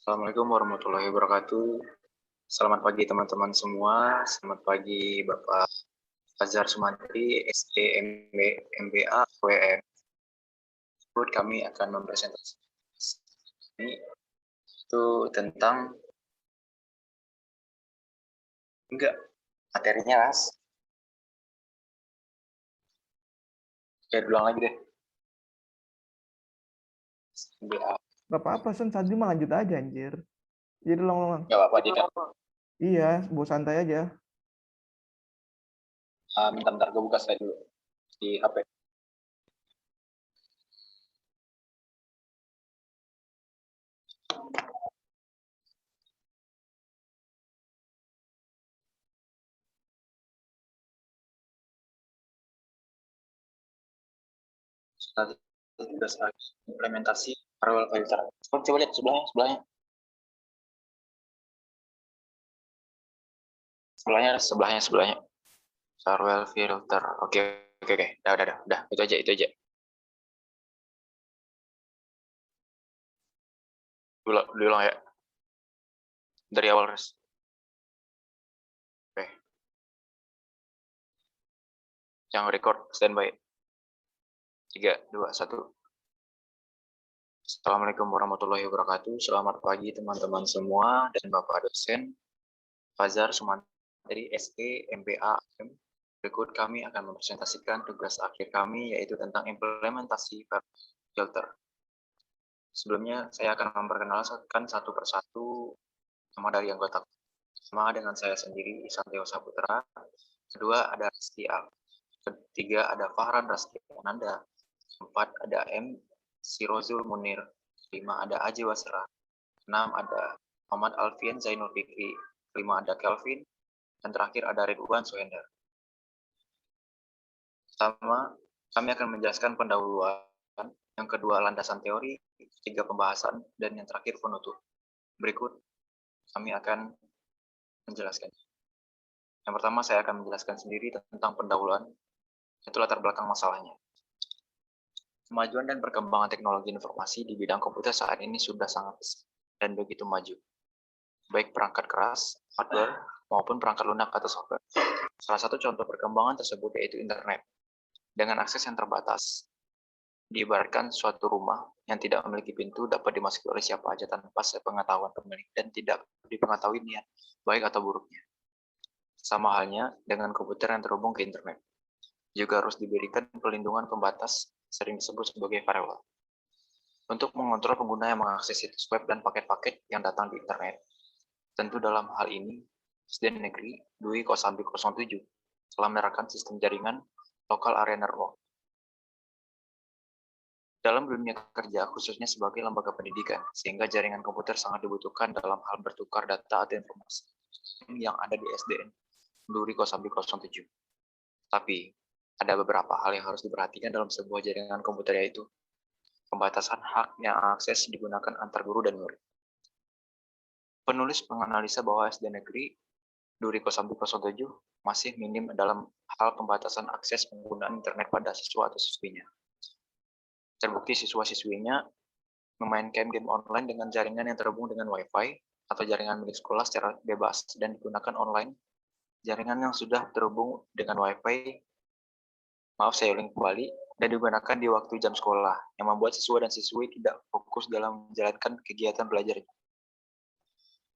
Assalamualaikum warahmatullahi wabarakatuh. Selamat pagi teman-teman semua. Selamat pagi Bapak Fajar Sumantri, SD MBA WM. Kami akan mempresentasikan ini itu tentang materinya, Mas. Ulang lagi deh. MBA. Gak apa-apa, Sen. Tadi mah lanjut aja, anjir. Jadi ulang-ulang. Gak apa-apa, Dika. Iya, bawa santai aja. Bentar, gue buka slide dulu di HP. Tugas implementasi parallel filter. Coba lihat sebelahnya. Sebelahnya. Parallel filter. Oke. Udah. Itu aja. Diulang ya. Dari awal, Res. Oke. Yang record, standby. 3, 2, 1. Assalamualaikum warahmatullahi wabarakatuh. Selamat pagi teman-teman semua dan Bapak dosen. Fajar Sumantri, SD, MBA. Berikut kami akan mempresentasikan tugas akhir kami, yaitu tentang implementasi filter. Sebelumnya, saya akan memperkenalkan satu persatu nama dari anggota. Sama dengan saya sendiri, Isantio Saputra. Kedua, ada Rizky A. Ketiga, ada Fahran Raski Ananda. 4, ada M. Sirozul Munir. 5, ada Aji Wasra. 6, ada Muhammad Alfian Zainul Fikri. 5, ada Kelvin. Dan terakhir ada Ridwan Suhendar. Pertama, kami akan menjelaskan pendahuluan. Yang kedua, landasan teori. Ketiga, pembahasan. Dan yang terakhir, penutup. Berikut, kami akan menjelaskan. Yang pertama, saya akan menjelaskan sendiri tentang pendahuluan. Itu latar belakang masalahnya. Kemajuan dan perkembangan teknologi informasi di bidang komputer saat ini sudah sangat pesat dan begitu maju, baik perangkat keras, hardware, maupun perangkat lunak atau software. Salah satu contoh perkembangan tersebut yaitu internet. Dengan akses yang terbatas, diibaratkan suatu rumah yang tidak memiliki pintu dapat dimasuki oleh siapa saja tanpa sepengetahuan pemilik dan tidak dipengetahui niat, baik atau buruknya. Sama halnya dengan komputer yang terhubung ke internet. Juga harus diberikan perlindungan pembatas, sering disebut sebagai firewall, untuk mengontrol pengguna yang mengakses situs web dan paket-paket yang datang di internet. Tentu dalam hal ini, SD Negeri Dwi Kosambi 07 telah menerapkan sistem jaringan Local Area Network. Dalam dunia kerja, khususnya sebagai lembaga pendidikan, sehingga jaringan komputer sangat dibutuhkan dalam hal bertukar data atau informasi yang ada di SDN Dwi Kosambi 07. Tapi, ada beberapa hal yang harus diperhatikan dalam sebuah jaringan komputer, yaitu pembatasan hak yang akses digunakan antar guru dan murid. Penulis menganalisa bahwa SD Negeri Dwi Kosambi 07 masih minim dalam hal pembatasan akses penggunaan internet pada siswa atau siswinya. Terbukti siswa-siswinya memainkan game online dengan jaringan yang terhubung dengan Wi-Fi atau jaringan milik sekolah secara bebas dan digunakan online. Jaringan yang sudah terhubung dengan Wi-Fi, saya ulang kembali, dan digunakan di waktu jam sekolah, yang membuat siswa dan siswi tidak fokus dalam menjalankan kegiatan belajarnya.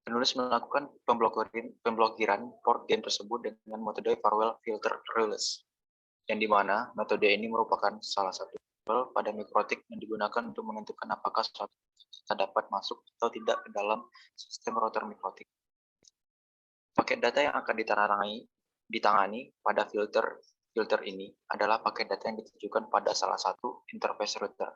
Penulis melakukan pemblokiran port game tersebut dengan metode firewall filter release, yang dimana metode ini merupakan salah satu pada mikrotik yang digunakan untuk menentukan apakah suatu data dapat masuk atau tidak ke dalam sistem router mikrotik. Paket data yang akan ditangani pada filter ini adalah paket data yang ditujukan pada salah satu interface router.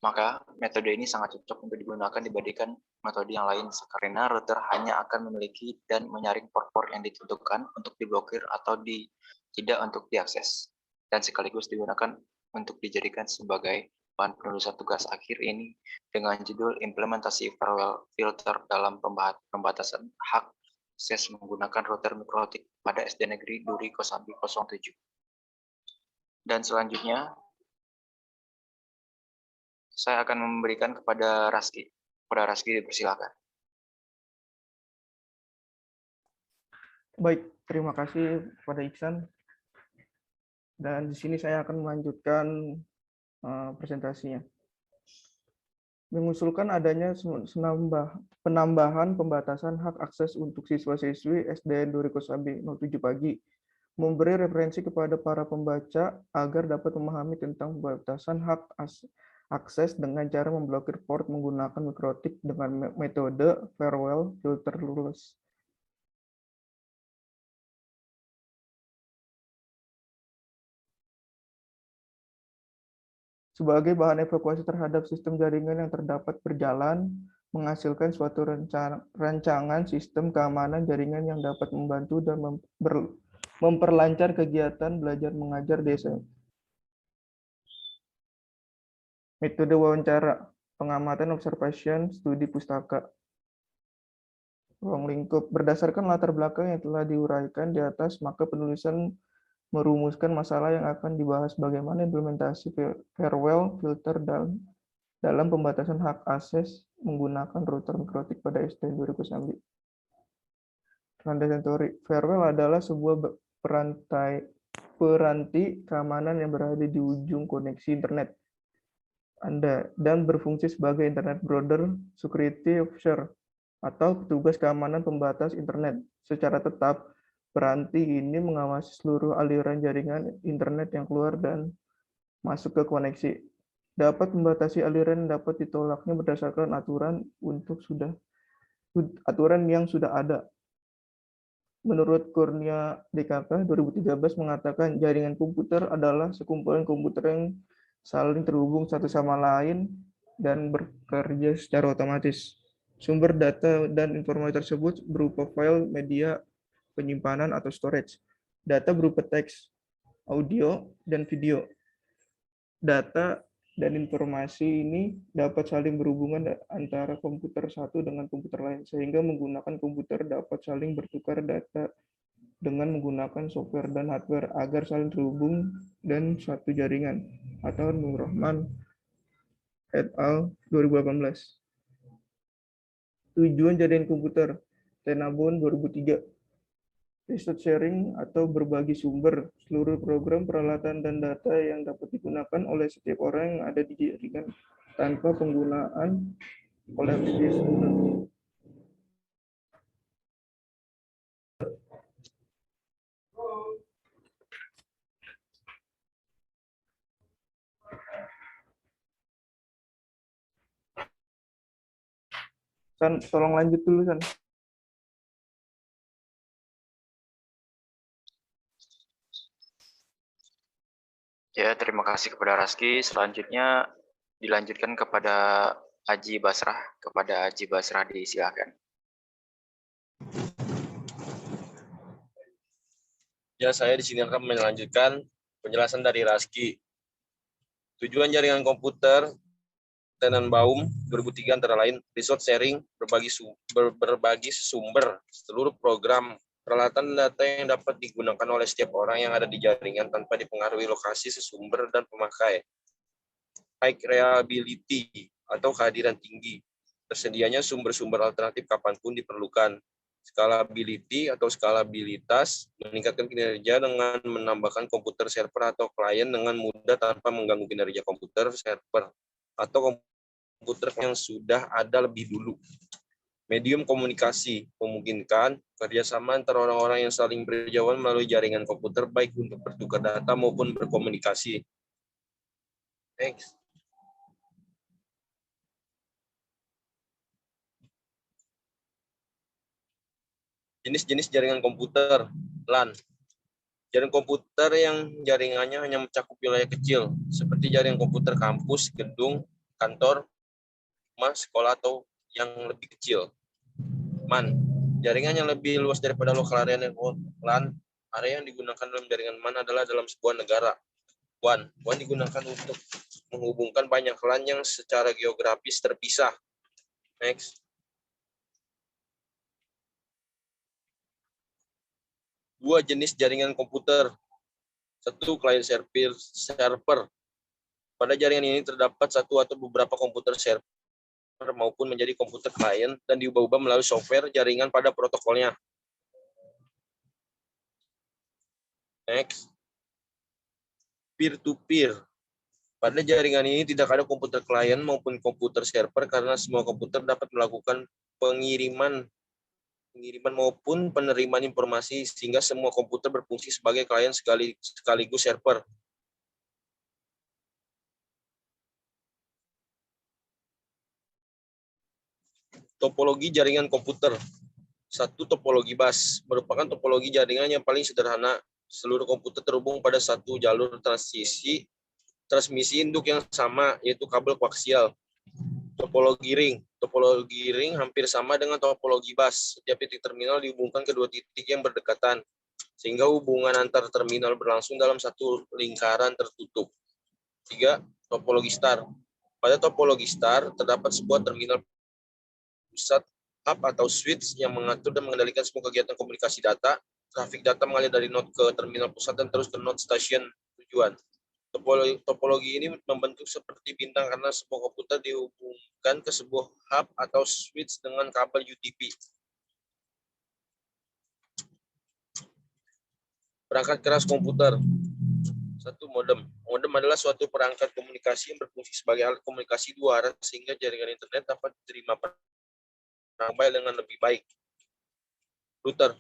Maka, metode ini sangat cocok untuk digunakan dibandingkan metode yang lain, karena router hanya akan memiliki dan menyaring port-port yang ditentukan untuk diblokir atau tidak untuk diakses, dan sekaligus digunakan untuk dijadikan sebagai bahan penulisan tugas akhir ini dengan judul implementasi firewall filter dalam pembatasan hak akses menggunakan router mikrotik pada SD Negeri Dwi Kosambi 07. Dan selanjutnya, Saya akan memberikan kepada Raski. Kepada Raski dipersilakan. Baik, terima kasih kepada Iksan. Dan di sini saya akan melanjutkan presentasinya. Mengusulkan adanya penambahan pembatasan hak akses untuk siswa-siswi SDN Duri Kosambi 07 Pagi, memberi referensi kepada para pembaca agar dapat memahami tentang pembatasan hak akses dengan cara memblokir port menggunakan mikrotik dengan metode farewell filterless. Sebagai bahan evakuasi terhadap sistem jaringan yang terdapat berjalan, menghasilkan suatu rancangan sistem keamanan jaringan yang dapat membantu dan memperlancar kegiatan belajar mengajar desa. Metode wawancara, pengamatan observation, studi pustaka. Ruang lingkup, berdasarkan latar belakang yang telah diuraikan di atas, maka penulisan merumuskan masalah yang akan dibahas bagaimana implementasi farewell filter dalam pembatasan hak akses menggunakan router mikrotik pada SDN 2009. Landasan teori, farewell adalah sebuah peranti keamanan yang berada di ujung koneksi internet Anda dan berfungsi sebagai internet border security officer atau petugas keamanan pembatas internet. Secara tetap, peranti ini mengawasi seluruh aliran jaringan internet yang keluar dan masuk ke koneksi. Dapat membatasi aliran yang dapat ditolaknya berdasarkan aturan yang sudah ada. Menurut Kurnia DKK 2013 mengatakan jaringan komputer adalah sekumpulan komputer yang saling terhubung satu sama lain dan bekerja secara otomatis. Sumber data dan informasi tersebut berupa file, media, penyimpanan atau storage. Data berupa teks, audio, dan video. Data dan informasi ini dapat saling berhubungan antara komputer satu dengan komputer lain, sehingga menggunakan komputer dapat saling bertukar data dengan menggunakan software dan hardware agar saling terhubung dan satu jaringan. Atau Nur Rahman et al. 2018. Tujuan jaringan komputer, Tenabon 2003. Resource sharing atau berbagi sumber, seluruh program, peralatan, dan data yang dapat digunakan oleh setiap orang yang ada di jaringan tanpa penggunaan kolektif. San, tolong lanjut dulu, San. Ya, terima kasih kepada Raski. Selanjutnya dilanjutkan kepada Aji Basrah. Kepada Aji Basrah disilakan. Ya, saya di sini akan melanjutkan penjelasan dari Raski. Tujuan jaringan komputer Tenenbaum 2003 antara lain resource sharing, berbagi sumber, seluruh program, peralatan data yang dapat digunakan oleh setiap orang yang ada di jaringan tanpa dipengaruhi lokasi sesumber dan pemakai. High reliability atau kehadiran tinggi. Tersedianya sumber-sumber alternatif kapanpun diperlukan. Scalability atau skalabilitas, meningkatkan kinerja dengan menambahkan komputer server atau klien dengan mudah tanpa mengganggu kinerja komputer server atau komputer yang sudah ada lebih dulu. Medium komunikasi, memungkinkan kerjasama antara orang-orang yang saling berjauhan melalui jaringan komputer baik untuk bertukar data maupun berkomunikasi. Next. Jenis-jenis jaringan komputer, LAN. Jaringan komputer yang jaringannya hanya mencakup wilayah kecil, seperti jaringan komputer kampus, gedung, kantor, rumah, sekolah, atau yang lebih kecil. MAN, jaringan yang lebih luas daripada lokal area network. LAN, area yang digunakan dalam jaringan MAN adalah dalam sebuah negara. WAN digunakan untuk menghubungkan banyak LAN yang secara geografis terpisah. Next. Dua jenis jaringan komputer. Satu, client server. Pada jaringan ini terdapat satu atau beberapa komputer server maupun menjadi komputer klien dan diubah-ubah melalui software jaringan pada protokolnya. Next. Peer-to-peer. Pada jaringan ini tidak ada komputer klien maupun komputer server karena semua komputer dapat melakukan pengiriman maupun penerimaan informasi sehingga semua komputer berfungsi sebagai klien sekaligus server. Topologi jaringan komputer. Satu, topologi bus merupakan topologi jaringan yang paling sederhana. Seluruh komputer terhubung pada satu jalur transmisi induk yang sama, yaitu kabel koaksial. Topologi ring hampir sama dengan topologi bus. Setiap titik terminal dihubungkan kedua titik yang berdekatan, sehingga hubungan antar terminal berlangsung dalam satu lingkaran tertutup. 3. Topologi star. Pada topologi star terdapat sebuah terminal pusat, hub atau switch yang mengatur dan mengendalikan semua kegiatan komunikasi data. Trafik data mengalir dari node ke terminal pusat dan terus ke node stasiun tujuan. Topologi ini membentuk seperti bintang karena semua komputer dihubungkan ke sebuah hub atau switch dengan kabel UDP. Perangkat keras komputer. 1. Modem. Modem adalah suatu perangkat komunikasi yang berfungsi sebagai alat komunikasi dua arah sehingga jaringan internet dapat diterima ramai dengan lebih baik. Router.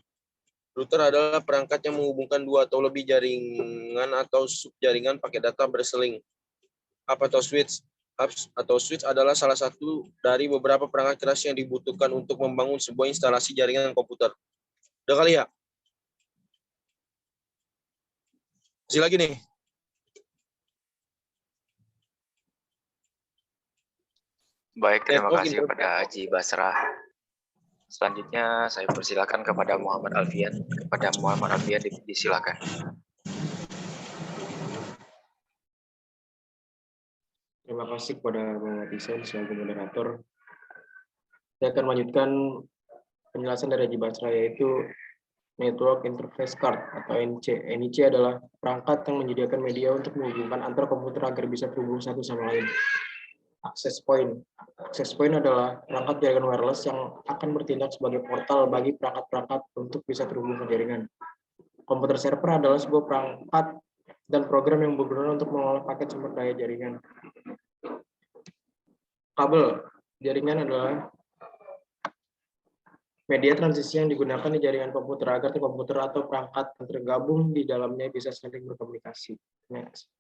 Router adalah perangkat yang menghubungkan dua atau lebih jaringan atau subjaringan pakai data berseling. Hub atau switch. Hub atau switch adalah salah satu dari beberapa perangkat keras yang dibutuhkan untuk membangun sebuah instalasi jaringan komputer. Udah kali ya? Masih lagi nih. Baik, terima kasih kepada Haji Basrah. Selanjutnya saya persilakan kepada Muhammad Alfian. Kepada Muhammad Alfian disilakan. Terima kasih kepada Bang Atisan sebagai moderator. Saya akan melanjutkan penjelasan dari Haji Basrah, yaitu Network Interface Card atau NIC. NIC adalah perangkat yang menyediakan media untuk menghubungkan antar komputer agar bisa terhubung satu sama lain. Access point. Access point adalah perangkat jaringan wireless yang akan bertindak sebagai portal bagi perangkat-perangkat untuk bisa terhubung ke jaringan. Komputer server adalah sebuah perangkat dan program yang berguna untuk mengolah paket sumber daya jaringan. Kabel jaringan adalah media transisi yang digunakan di jaringan komputer agar komputer atau perangkat yang tergabung di dalamnya bisa saling berkomunikasi. Next.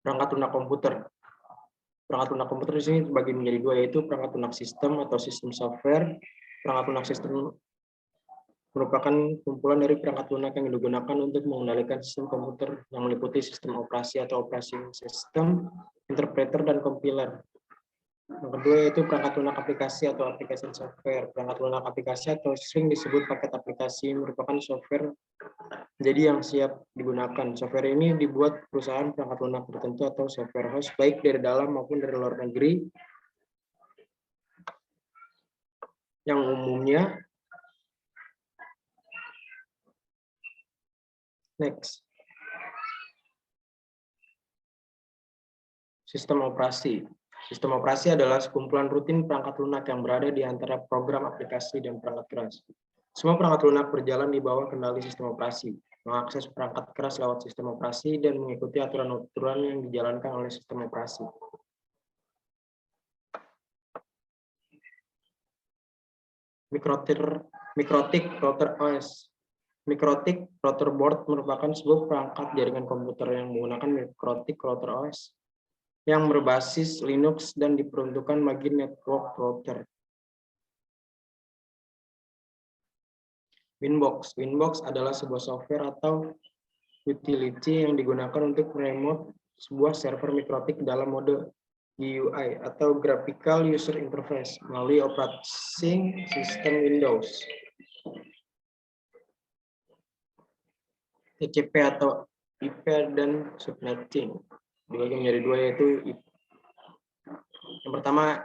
Perangkat lunak komputer. Perangkat lunak komputer di sini terbagi menjadi dua, yaitu perangkat lunak sistem atau sistem software. Perangkat lunak sistem merupakan kumpulan dari perangkat lunak yang digunakan untuk mengendalikan sistem komputer yang meliputi sistem operasi atau operating system, interpreter, dan compiler. Yang kedua yaitu perangkat lunak aplikasi atau application software. Perangkat lunak aplikasi atau sering disebut paket aplikasi merupakan software jadi yang siap digunakan. Software ini dibuat perusahaan perangkat lunak tertentu atau software house baik dari dalam maupun dari luar negeri, yang umumnya next. Sistem operasi. Sistem operasi adalah sekumpulan rutin perangkat lunak yang berada di antara program aplikasi dan perangkat keras. Semua perangkat lunak berjalan di bawah kendali sistem operasi, mengakses perangkat keras lewat sistem operasi, dan mengikuti aturan-aturan yang dijalankan oleh sistem operasi. Mikrotik router OS. Mikrotik router board merupakan sebuah perangkat jaringan komputer yang menggunakan mikrotik router OS yang berbasis Linux dan diperuntukkan bagi network router. Winbox. Winbox adalah sebuah software atau utility yang digunakan untuk meremote sebuah server mikrotik dalam mode GUI atau Graphical User Interface melalui operating system Windows. TCP atau IP dan subnetting dibagi menjadi dua, yaitu yang pertama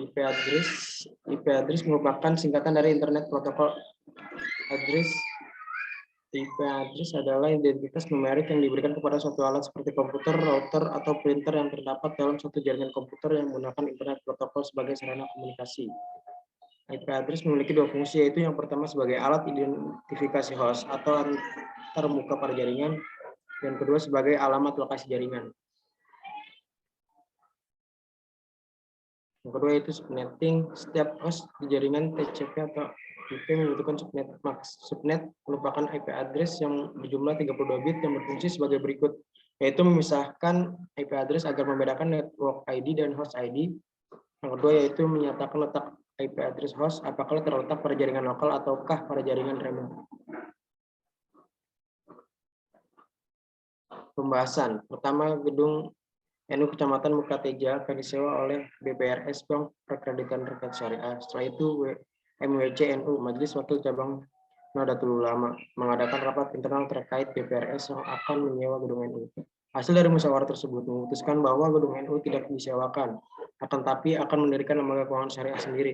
IP address merupakan singkatan dari Internet Protocol Address. IP address adalah identitas numerik yang diberikan kepada suatu alat seperti komputer, router, atau printer yang terdapat dalam suatu jaringan komputer yang menggunakan Internet Protocol sebagai sarana komunikasi. IP address memiliki dua fungsi, yaitu yang pertama sebagai alat identifikasi host atau antarmuka pada jaringan, dan kedua sebagai alamat lokasi jaringan. Yang kedua yaitu subnetting. Setiap host di jaringan TCP atau IP membutuhkan subnet max. Subnet merupakan IP address yang berjumlah 32 bit yang berfungsi sebagai berikut, yaitu memisahkan IP address agar membedakan network ID dan host ID. Yang kedua yaitu menyatakan letak IP address host apakah terletak pada jaringan lokal ataukah pada jaringan remote. Pembahasan. Pertama, gedung NU Kecamatan Mukateja akan disewa oleh BPRS Bank Perkreditan Rakyat Syariah. Setelah itu MWC NU Majelis Wakil Cabang Nahdlatul Ulama mengadakan rapat internal terkait BPRS yang akan menyewa gedung NU. Hasil dari musyawarah tersebut memutuskan bahwa gedung NU tidak disewakan, akan tapi akan mendirikan lembaga keuangan syariah sendiri.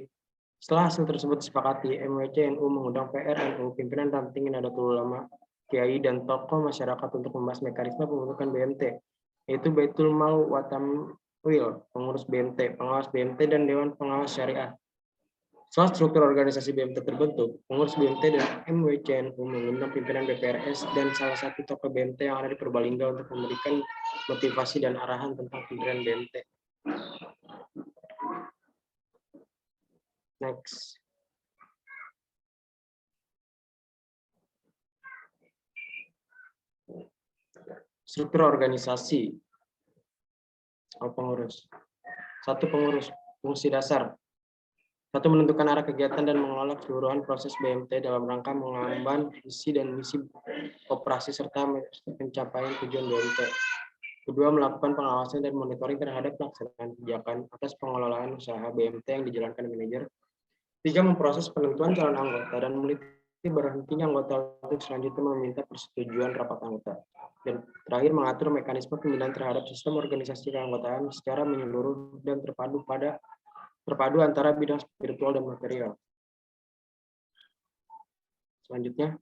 Setelah hasil tersebut disepakati, MWC NU mengundang PRNU, pimpinan ranting Nahdlatul Ulama, kiai dan tokoh masyarakat untuk membahas mekanisme pembentukan BMT, yaitu Baitul Mal wa Tamwil, pengurus BMT, pengawas BMT, dan Dewan Pengawas Syariah. Setelah struktur organisasi BMT terbentuk, pengurus BMT dan MWCNU mengundang pimpinan BPRS dan salah satu tokoh BMT yang ada di Purbalingga untuk memberikan motivasi dan arahan tentang pimpinan BMT. Next. Struktur organisasi. Pengurus. 1. Pengurus. Fungsi dasar. 1. Menentukan arah kegiatan dan mengelola keseluruhan proses BMT dalam rangka mengemban visi dan misi operasi serta pencapaian tujuan BMT. 2. Melakukan pengawasan dan monitoring terhadap pelaksanaan kebijakan atas pengelolaan usaha BMT yang dijalankan manajer. 3. Memproses penentuan calon anggota dan meneliti berhentinya anggota untuk selanjutnya meminta persetujuan rapat anggota. Dan terakhir, mengatur mekanisme pembinaan terhadap sistem organisasi keanggotaan secara menyeluruh dan terpadu antara bidang spiritual dan material. Selanjutnya,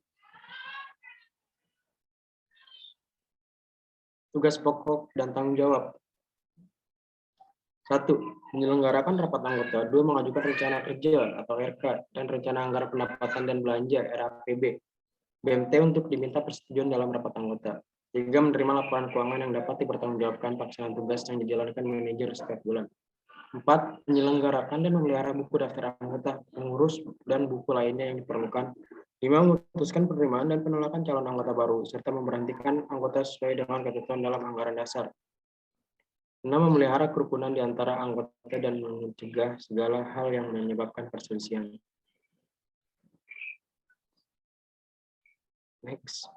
tugas pokok dan tanggung jawab. 1. Menyelenggarakan rapat anggota. 2. Mengajukan rencana kerja atau RK dan rencana anggaran pendapatan dan belanja RAPB BMT untuk diminta persetujuan dalam rapat anggota. 3. Menerima laporan keuangan yang dapat dipertanggungjawabkan pelaksanaan tugas yang dijalankan manajer setiap bulan. 4. Menyelenggarakan dan memelihara buku daftar anggota, pengurus, dan buku lainnya yang diperlukan. 5. Memutuskan penerimaan dan penolakan calon anggota baru, serta memberhentikan anggota sesuai dengan ketentuan dalam anggaran dasar. 6. Memelihara kerukunan di antara anggota dan mencegah segala hal yang menyebabkan perselisihan. Next.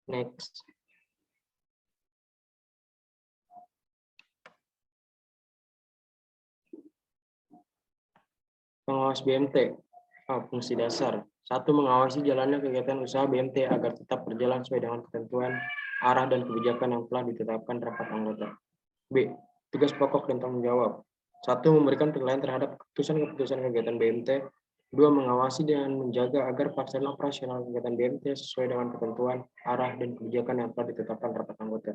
Next. Pengawas BMT. Fungsi dasar. 1. Mengawasi jalannya kegiatan usaha BMT agar tetap berjalan sesuai dengan ketentuan, arah, dan kebijakan yang telah ditetapkan rapat anggota. B. Tugas pokok dan tanggung jawab. 1. Memberikan penilaian terhadap keputusan-keputusan kegiatan BMT. 2. Mengawasi dan menjaga agar pelaksanaan operasional kegiatan BMT sesuai dengan ketentuan, arah, dan kebijakan yang telah ditetapkan rapat anggota.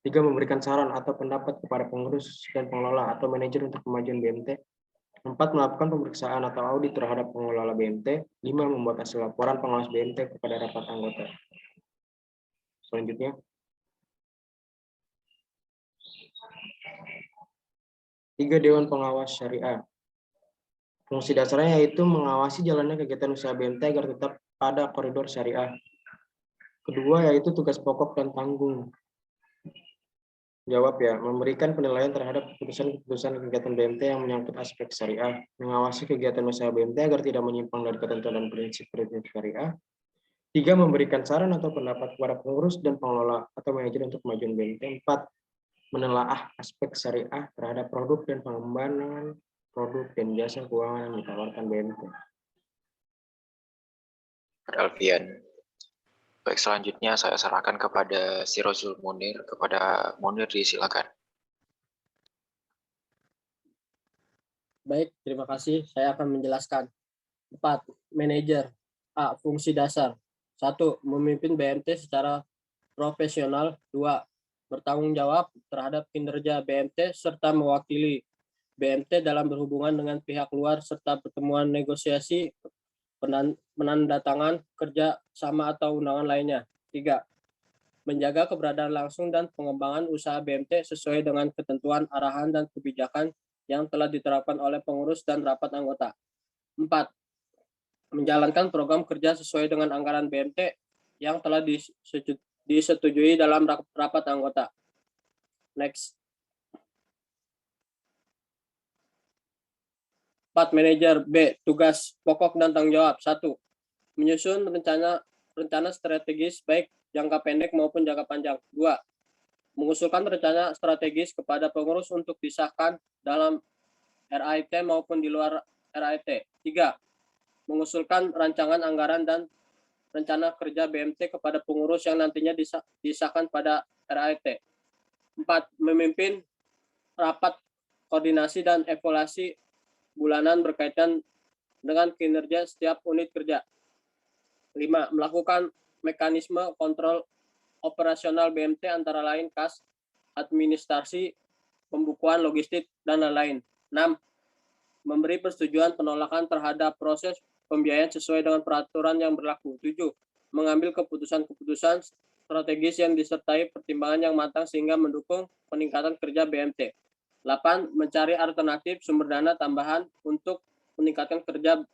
3. Memberikan saran atau pendapat kepada pengurus dan pengelola atau manajer untuk kemajuan BMT. 4. Melakukan pemeriksaan atau audit terhadap pengelola BMT. 5. Membuat hasil laporan pengawas BMT kepada rapat anggota. Selanjutnya. Tiga, Dewan Pengawas Syariah. Fungsi dasarnya yaitu mengawasi jalannya kegiatan usaha BMT agar tetap pada koridor syariah. Kedua yaitu tugas pokok dan tanggung jawab memberikan penilaian terhadap keputusan-keputusan kegiatan BMT yang menyangkut aspek syariah, mengawasi kegiatan usaha BMT agar tidak menyimpang dari ketentuan dan prinsip-prinsip syariah. 3. Memberikan saran atau pendapat kepada pengurus dan pengelola atau manajer untuk kemajuan BMT. 4. Menelaah aspek syariah terhadap produk dan pengembangan produk dan jasa keuangan yang ditawarkan BMT. Alfian. Baik, selanjutnya saya serahkan kepada Sirojul Munir. Kepada Munir, disilakan. Baik, terima kasih. Saya akan menjelaskan. 4. Manajer. A. Fungsi dasar. 1. Memimpin BMT secara profesional. 2. Bertanggung jawab terhadap kinerja BMT serta mewakili BMT dalam berhubungan dengan pihak luar serta pertemuan negosiasi, penandatangan kerja sama atau undangan lainnya. 3. Menjaga keberadaan langsung dan pengembangan usaha BMT sesuai dengan ketentuan, arahan, dan kebijakan yang telah diterapkan oleh pengurus dan rapat anggota. 4. Menjalankan program kerja sesuai dengan anggaran BMT yang telah disetujui dalam rapat anggota. Next. 4. Manajer. B. Tugas pokok dan tanggung jawab. 1. Menyusun rencana strategis baik jangka pendek maupun jangka panjang. 2. Mengusulkan rencana strategis kepada pengurus untuk disahkan dalam RIT maupun di luar RIT. 3. Mengusulkan rancangan anggaran dan rencana kerja BMT kepada pengurus yang nantinya disahkan pada RIT. 4. Memimpin rapat koordinasi dan evaluasi bulanan berkaitan dengan kinerja setiap unit kerja. 5. Melakukan mekanisme kontrol operasional BMT antara lain kas, administrasi, pembukuan, logistik, dan lain-lain. 6. Memberi persetujuan penolakan terhadap proses pembiayaan sesuai dengan peraturan yang berlaku. 7. Mengambil keputusan-keputusan strategis yang disertai pertimbangan yang matang sehingga mendukung peningkatan kerja BMT. 8. Mencari alternatif sumber dana tambahan untuk meningkatkan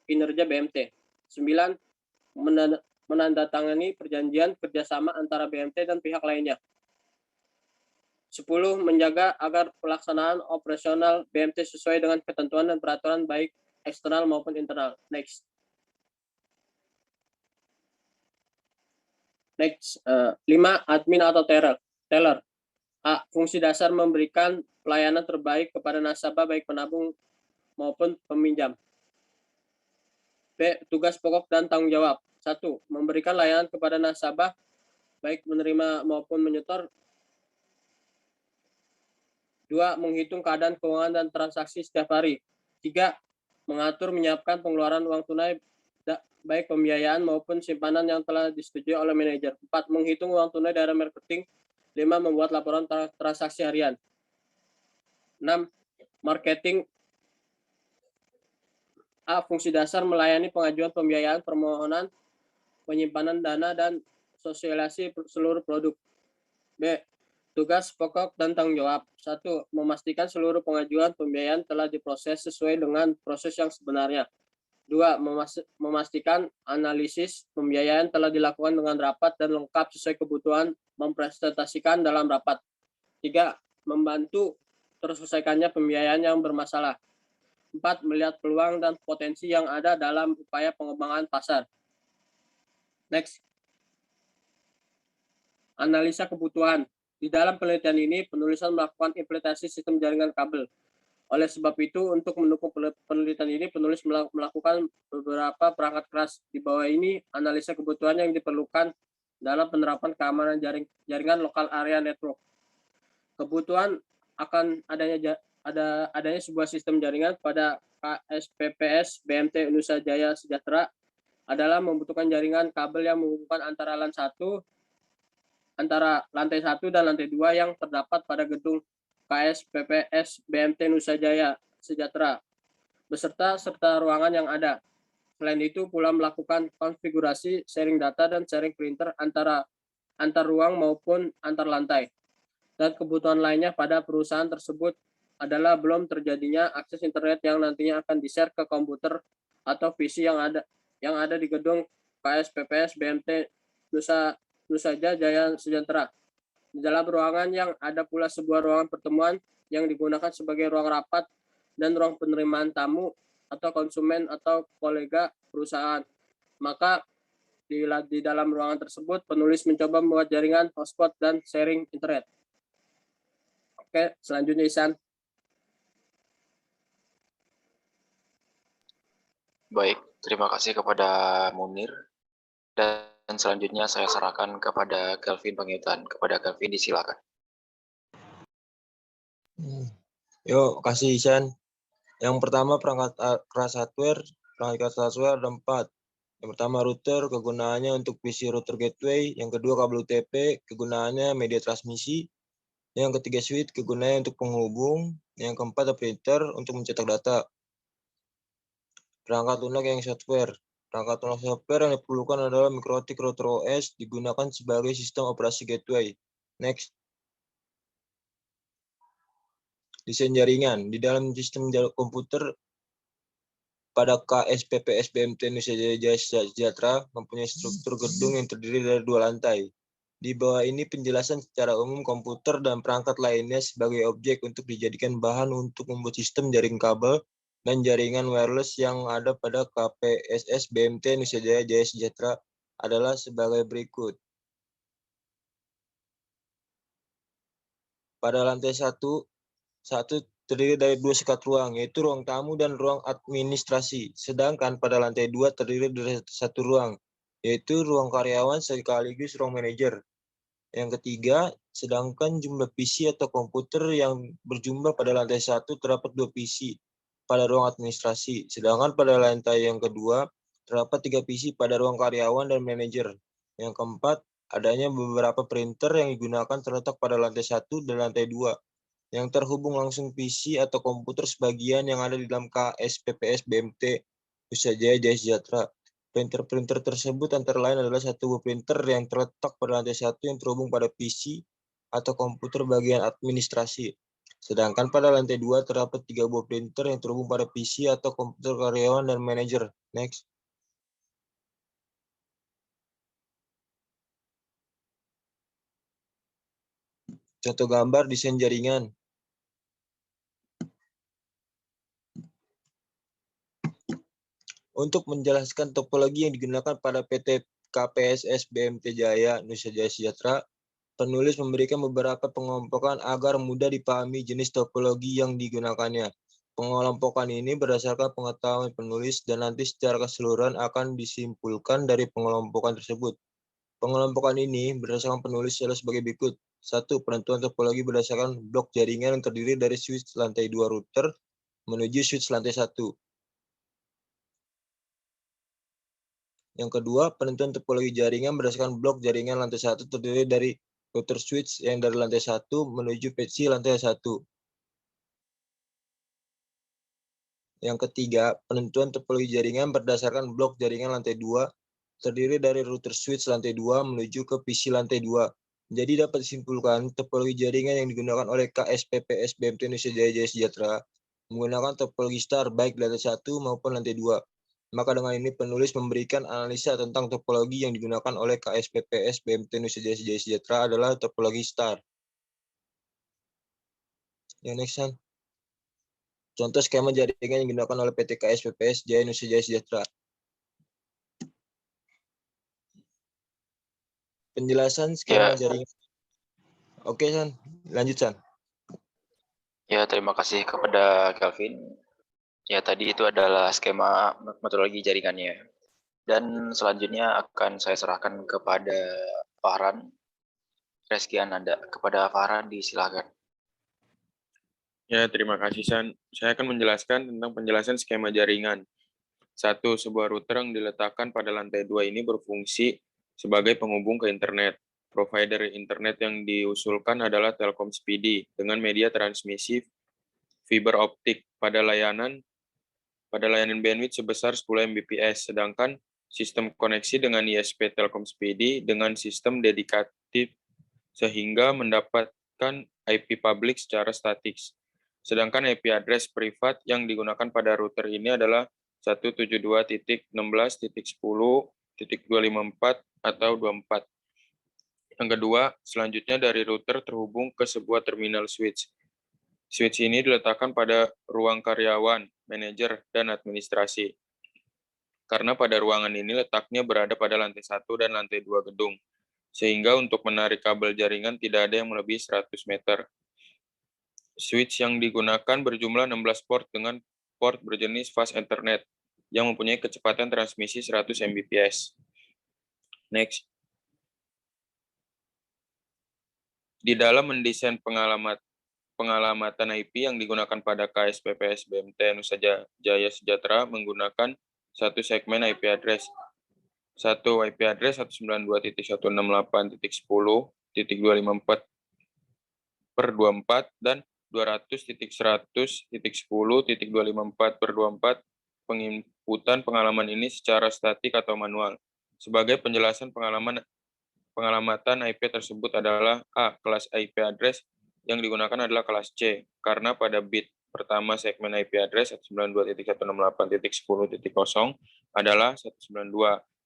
kinerja BMT. 9. Menandatangani perjanjian kerjasama antara BMT dan pihak lainnya. 10. Menjaga agar pelaksanaan operasional BMT sesuai dengan ketentuan dan peraturan baik eksternal maupun internal. Next. 5. Admin atau teller. A. Fungsi dasar memberikan pelayanan terbaik kepada nasabah baik penabung maupun peminjam. B. Tugas pokok dan tanggung jawab. 1. Memberikan layanan kepada nasabah baik menerima maupun menyetor. 2. Menghitung keadaan keuangan dan transaksi setiap hari. 3. Mengatur menyiapkan pengeluaran uang tunai baik pembiayaan maupun simpanan yang telah disetujui oleh manajer. 4. Menghitung uang tunai dari marketing. 5. Membuat laporan transaksi harian. 6. Marketing. A. Fungsi dasar melayani pengajuan pembiayaan, permohonan, penyimpanan dana, dan sosialisasi seluruh produk. B. Tugas pokok dan tanggung jawab. 1. Memastikan seluruh pengajuan pembiayaan telah diproses sesuai dengan proses yang sebenarnya. 2. Memastikan analisis pembiayaan telah dilakukan dengan rapat dan lengkap sesuai kebutuhan mempresentasikan dalam rapat. 3. Membantu terselesaikannya pembiayaan yang bermasalah. 4. Melihat peluang dan potensi yang ada dalam upaya pengembangan pasar. Next. Analisa kebutuhan. Di dalam penelitian ini, penulisan melakukan implementasi sistem jaringan kabel. Oleh sebab itu, untuk mendukung penelitian ini, penulis melakukan beberapa perangkat keras. Di bawah ini, analisa kebutuhan yang diperlukan dalam penerapan keamanan jaringan lokal area network. Kebutuhan akan adanya sebuah sistem jaringan pada KSPPS BMT Nusa Jaya Sejahtera adalah membutuhkan jaringan kabel yang menghubungkan antara lantai 1 dan lantai 2 yang terdapat pada gedung KSPPS BMT Nusa Jaya Sejahtera beserta ruangan yang ada. Selain itu pula melakukan konfigurasi sharing data dan sharing printer antar ruang maupun antar lantai. Dan kebutuhan lainnya pada perusahaan tersebut adalah belum terjadinya akses internet yang nantinya akan di-share ke komputer atau PC yang ada di gedung KSPPS BMT Nusa Jaya Sejahtera. Di dalam ruangan yang ada pula sebuah ruangan pertemuan yang digunakan sebagai ruang rapat dan ruang penerimaan tamu atau konsumen atau kolega perusahaan. Maka di dalam ruangan tersebut penulis mencoba membuat jaringan hotspot dan sharing internet. Oke, selanjutnya Ihsan. Baik, terima kasih kepada Munir. Dan selanjutnya saya serahkan kepada Kelvin Pangitan. Kepada Kelvin, disilakan. Yuk, kasih Ihsan. Yang pertama perangkat keras hardware. Perangkat keras hardware ada 4. Yang pertama router, kegunaannya untuk PC router gateway. Yang kedua kabel UTP, kegunaannya media transmisi. Yang ketiga switch, kegunaannya untuk penghubung. Yang keempat printer untuk mencetak data. Perangkat lunak yang software. Perangkat lunak software yang diperlukan adalah MikroTik Router OS digunakan sebagai sistem operasi gateway. Next. Desain jaringan. Di dalam sistem komputer pada KSPPS BMT Indonesia Jaya Sejahtera mempunyai struktur gedung yang terdiri dari 2 lantai. Di bawah ini penjelasan secara umum komputer dan perangkat lainnya sebagai objek untuk dijadikan bahan untuk membuat sistem jaring kabel dan jaringan wireless yang ada pada KPSS BMT Indonesia Jaya Sejahtera adalah sebagai berikut. Pada lantai 1 terdiri dari 2 sekat ruang, yaitu ruang tamu dan ruang administrasi. Sedangkan pada lantai 2 terdiri dari 1 ruang, yaitu ruang karyawan sekaligus ruang manajer. Yang ketiga, sedangkan jumlah PC atau komputer yang berjumlah pada lantai 1 terdapat 2 PC pada ruang administrasi. Sedangkan pada lantai yang kedua terdapat 3 PC pada ruang karyawan dan manajer. Yang keempat, adanya beberapa printer yang digunakan terletak pada lantai 1 dan lantai 2. Yang terhubung langsung PC atau komputer sebagian yang ada di dalam KSPPS BMT Indonesia Jaya Sejahtera. Printer-printer tersebut antara lain adalah 1 buah printer yang terletak pada lantai 1 yang terhubung pada PC atau komputer bagian administrasi. Sedangkan pada lantai 2 terdapat 3 buah printer yang terhubung pada PC atau komputer karyawan dan manajer. Next. Contoh gambar desain jaringan. Untuk menjelaskan topologi yang digunakan pada PT KPSS BMT Jaya Indonesia Jaya Sejahtera, penulis memberikan beberapa pengelompokan agar mudah dipahami jenis topologi yang digunakannya. Pengelompokan ini berdasarkan pengetahuan penulis dan nanti secara keseluruhan akan disimpulkan dari pengelompokan tersebut. Pengelompokan ini berdasarkan penulis adalah sebagai berikut. 1. Penentuan topologi berdasarkan blok jaringan yang terdiri dari switch lantai 2 router menuju switch lantai 1. Yang kedua, penentuan topologi jaringan berdasarkan blok jaringan lantai 1 terdiri dari router switch yang dari lantai 1 menuju PC lantai 1. Yang ketiga, penentuan topologi jaringan berdasarkan blok jaringan lantai 2 terdiri dari router switch lantai 2 menuju ke PC lantai 2. Jadi dapat disimpulkan topologi jaringan yang digunakan oleh KSPPS BMT Indonesia Jaya Sejahtera menggunakan topologi star baik lantai 1 maupun lantai 2. Maka dengan ini penulis memberikan analisa tentang topologi yang digunakan oleh KSPPS BMT Indonesia Jaya Sejahtera adalah topologi star. Yang next one. Contoh skema jaringan yang digunakan oleh PT KSPPS Jaya Indonesia Jaya Sejahtera. Penjelasan skema jaringan. Oke, San. Lanjut, San. Ya, terima kasih kepada Kelvin. Ya, tadi itu adalah skema metodologi jaringannya. Dan selanjutnya akan saya serahkan kepada Farhan. Reski Ananda. Kepada Farhan, disilakan. Ya, terima kasih, San. Saya akan menjelaskan tentang penjelasan skema jaringan. 1. Sebuah router yang diletakkan pada lantai 2 ini berfungsi sebagai penghubung ke internet. Provider internet yang diusulkan adalah Telkom Speedy dengan media transmisi fiber optik pada layanan bandwidth sebesar 10 Mbps, sedangkan sistem koneksi dengan ISP Telkom Speedy dengan sistem dedikatif sehingga mendapatkan IP publik secara statik. Sedangkan IP address privat yang digunakan pada router ini adalah 172.16.10.254 atau 24. Yang kedua, selanjutnya dari router terhubung ke sebuah terminal switch. Switch ini diletakkan pada ruang karyawan, manajer, dan administrasi. Karena pada ruangan ini letaknya berada pada lantai 1 dan lantai 2 gedung, sehingga untuk menarik kabel jaringan tidak ada yang melebihi 100 meter. Switch yang digunakan berjumlah 16 port dengan port berjenis fast Ethernet yang mempunyai kecepatan transmisi 100 Mbps. Next. Di dalam mendesain pengalamatan IP yang digunakan pada KSPPS BMT Nusa Jaya Sejahtera menggunakan satu segmen IP address. Satu IP address 192.168.10.254 dan 200.100.10.254 penginputan pengalaman ini secara statik atau manual. Sebagai penjelasan pengalamatan IP tersebut adalah A. Kelas IP address yang digunakan adalah kelas C, karena pada bit pertama segmen IP address 192.168.10.0 adalah 192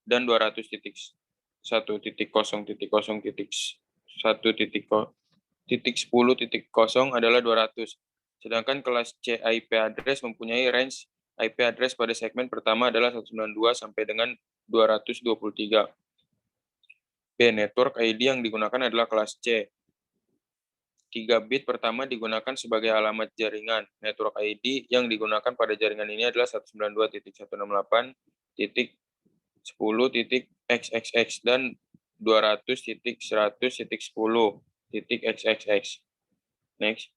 dan 200.1.10.0 adalah 200. Sedangkan kelas C IP address mempunyai range IP address pada segmen pertama adalah 192 sampai dengan 223. B. Network ID yang digunakan adalah kelas C. 3 bit pertama digunakan sebagai alamat jaringan. Network ID yang digunakan pada jaringan ini adalah 192.168.10.xxx dan 200.100.10.xxx. Next.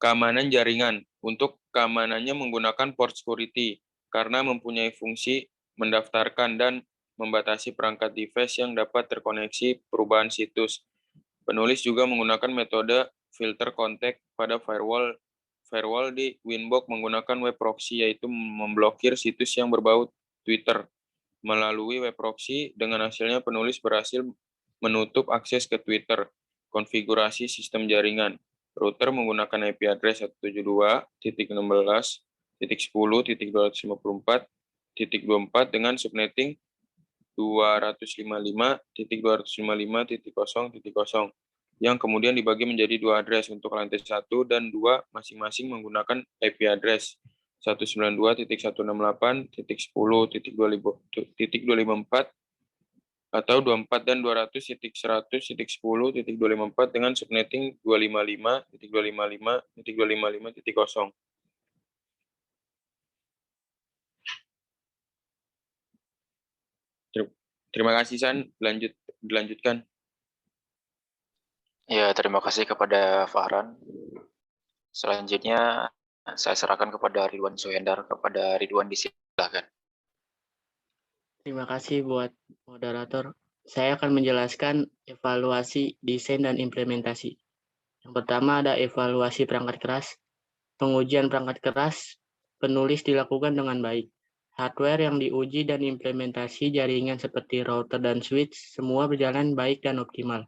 Keamanan jaringan. Untuk keamanannya menggunakan port security karena mempunyai fungsi mendaftarkan dan membatasi perangkat device yang dapat terkoneksi perubahan situs. Penulis juga menggunakan metode filter kontak pada firewall di Winbox menggunakan web proxy, yaitu memblokir situs yang berbau Twitter. Melalui web proxy, dengan hasilnya penulis berhasil menutup akses ke Twitter. Konfigurasi sistem jaringan. Router menggunakan IP address 172.10.254.24 dengan subnetting 255.255.0.0 yang kemudian dibagi menjadi dua address untuk lantai 1 dan 2 masing-masing menggunakan IP address 192.168.10.254 atau 24 dan 200.100.10.254 dengan subnetting 255.255.255.0. Terima kasih, San. Dilanjutkan. Ya, terima kasih kepada Fahran. Selanjutnya saya serahkan kepada Ridwan Suhendar. Kepada Ridwan, disilakan. Terima kasih buat moderator. Saya akan menjelaskan evaluasi desain dan implementasi. Yang pertama ada evaluasi perangkat keras. Pengujian perangkat keras penulis dilakukan dengan baik. Hardware yang diuji dan implementasi jaringan seperti router dan switch semua berjalan baik dan optimal.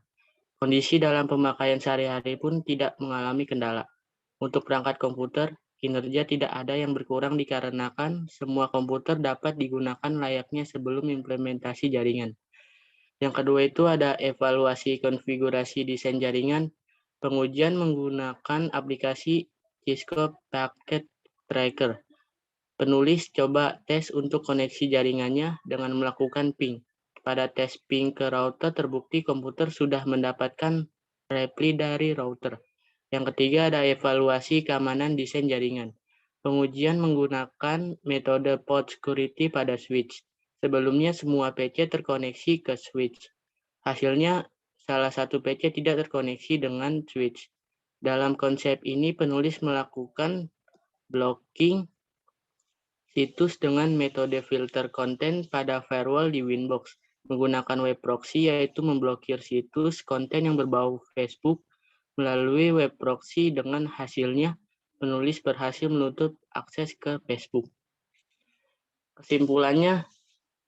Kondisi dalam pemakaian sehari-hari pun tidak mengalami kendala. Untuk perangkat komputer, kinerja tidak ada yang berkurang dikarenakan semua komputer dapat digunakan layaknya sebelum implementasi jaringan. Yang kedua itu ada evaluasi konfigurasi desain jaringan. Pengujian menggunakan aplikasi Cisco Packet Tracker. Penulis coba tes untuk koneksi jaringannya dengan melakukan ping. Pada tes ping ke router terbukti komputer sudah mendapatkan reply dari router. Yang ketiga ada evaluasi keamanan desain jaringan. Pengujian menggunakan metode port security pada switch. Sebelumnya semua PC terkoneksi ke switch. Hasilnya salah satu PC tidak terkoneksi dengan switch. Dalam konsep ini penulis melakukan blocking situs dengan metode filter konten pada firewall di Winbox. Menggunakan web proxy yaitu memblokir situs konten yang berbau Facebook melalui web proxy. Dengan hasilnya penulis berhasil menutup akses ke Facebook. Kesimpulannya,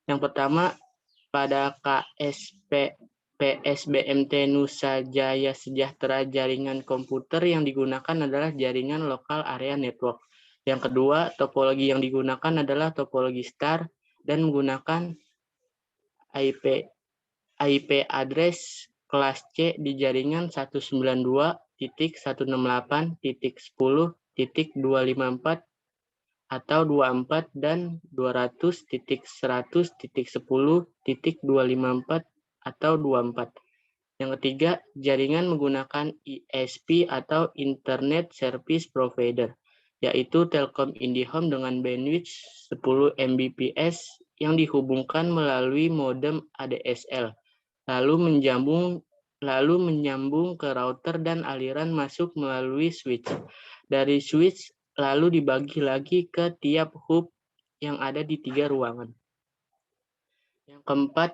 yang pertama, pada KSPPS-BMT Nusa Jaya Sejahtera jaringan komputer yang digunakan adalah jaringan lokal area network. Yang kedua, topologi yang digunakan adalah topologi star dan menggunakan IP address kelas C di jaringan 192.168.10.254 atau 24 dan 200.100.10.254 atau 24. Yang ketiga, jaringan menggunakan ISP atau Internet Service Provider, yaitu Telkom IndiHome dengan bandwidth 10 Mbps yang dihubungkan melalui modem ADSL, lalu menyambung ke router dan aliran masuk melalui switch. Dari switch lalu dibagi lagi ke tiap hub yang ada di 3 ruangan. Yang keempat,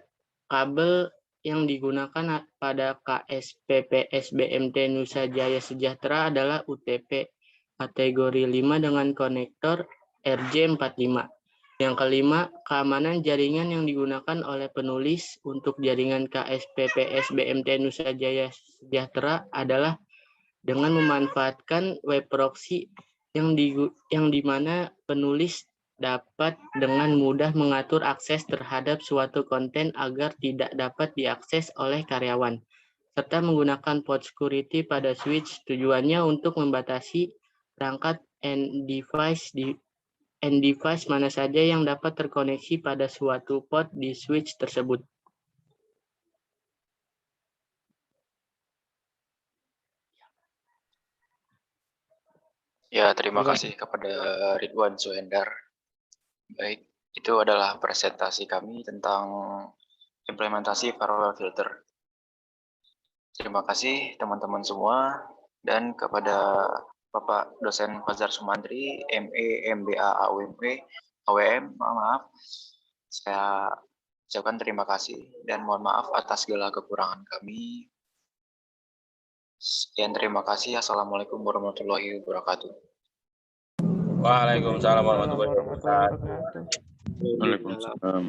kabel yang digunakan pada KSPPS BMT Nusa Jaya Sejahtera adalah UTP kategori 5 dengan konektor RJ45. Yang kelima, keamanan jaringan yang digunakan oleh penulis untuk jaringan KSPPS BMT Nusa Jaya Sejahtera adalah dengan memanfaatkan web proxy yang di mana penulis dapat dengan mudah mengatur akses terhadap suatu konten agar tidak dapat diakses oleh karyawan, serta menggunakan port security pada switch. Tujuannya untuk membatasi perangkat and device mana saja yang dapat terkoneksi pada suatu port di switch tersebut. Ya, terima kasih kepada Ridwan Suhendar. Baik, itu adalah presentasi kami tentang implementasi firewall filter. Terima kasih teman-teman semua, dan kepada Bapak dosen Fajar Sumantri, ME, MBA, AWM, maaf, saya ucapkan terima kasih dan mohon maaf atas segala kekurangan kami. Sekian, terima kasih. Assalamualaikum warahmatullahi wabarakatuh. Waalaikumsalam warahmatullahi wabarakatuh. Wabarakatuh. Waalaikumsalam.